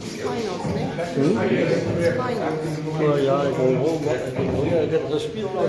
Finals, né? Hm? Finals. Maar ja, ik wil wel wat. Ik heb gespeeld al.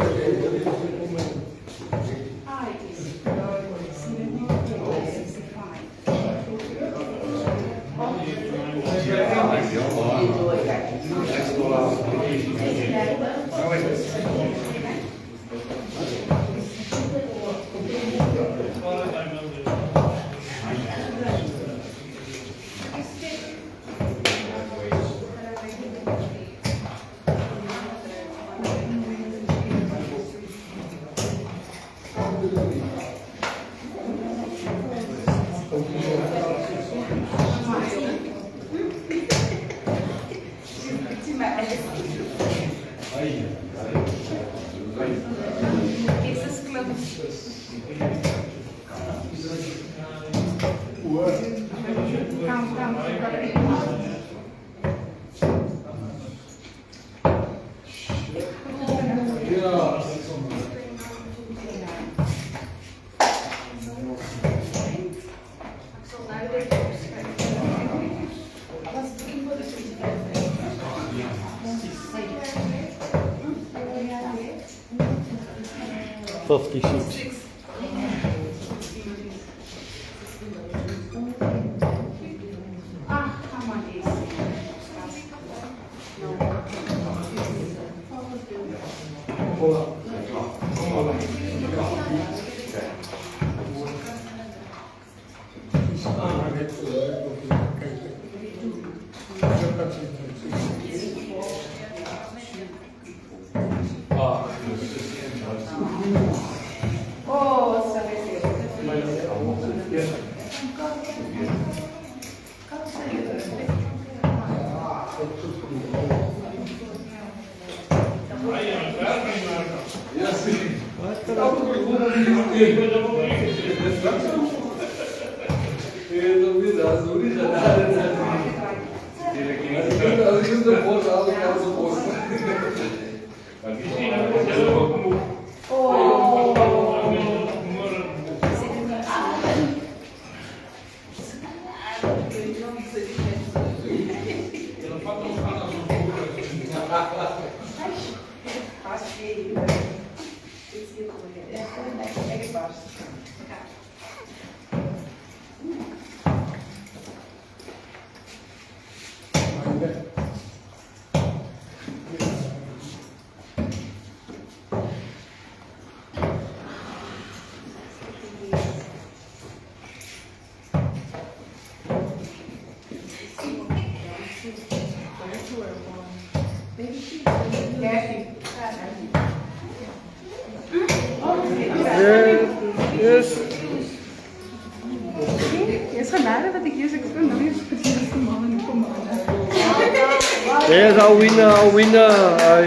There's our winner.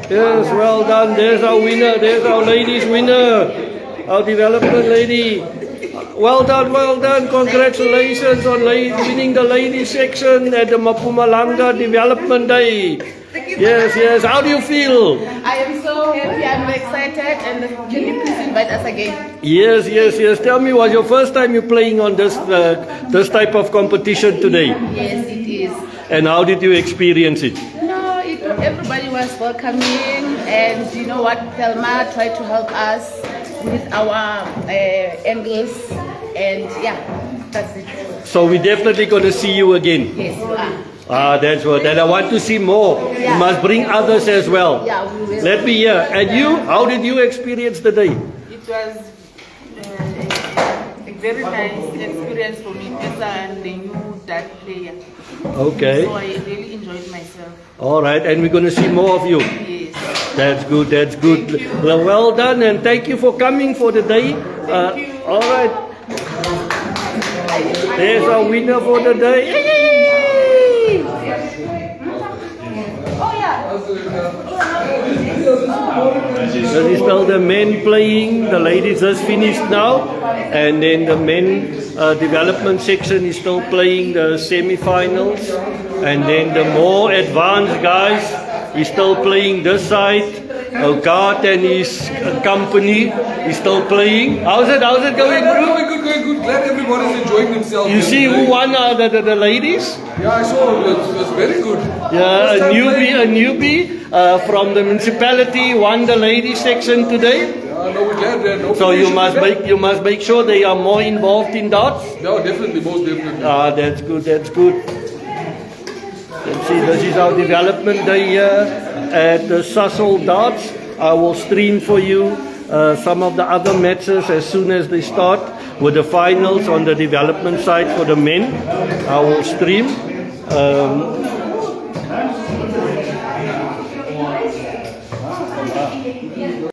Yes, well done. There's our winner. There's our ladies winner. Our development lady. Well done. Congratulations on winning the ladies section at the Mpumalanga Development Day. Yes. How do you feel? I am so happy. I'm excited. And can you please invite us again? Yes. Tell me, was your first time you playing on this type of competition today? Yes, it is. And how did you experience it? No, everybody was welcoming, and you know what? Thelma tried to help us with our angles, and yeah, that's it. So we're definitely going to see you again. Yes, you are. That's what. And I want to see more. Yeah. You must bring others as well. Yeah, we will. Let me hear. And you, how did you experience the day? It was a very nice experience for me as a new dart player. Okay. So I really enjoyed myself. All right, and we're going to see more of you. Yes. That's good. Well done, and thank you for coming for the day. Thank you. All right. There's our winner for the day. This is now the men playing. The ladies just finished now, and then the men development section is still playing the semi-finals, and then the more advanced guys is still playing this side, Ogat and his company is still playing. How's it going, bro? Going good. Glad everybody's enjoying themselves. You see who won the ladies? Yeah, I saw. It was very good. Yeah, First a time newbie from the municipality won the ladies section today. Yeah, no, we're glad. No So you competition. must make sure they are more involved in darts. No, definitely, most definitely. Ah, that's good. Let's see, this is our development day here at the Sasol Darts. I will stream for you some of the other matches as soon as they start with the finals on the development side for the men. I will stream.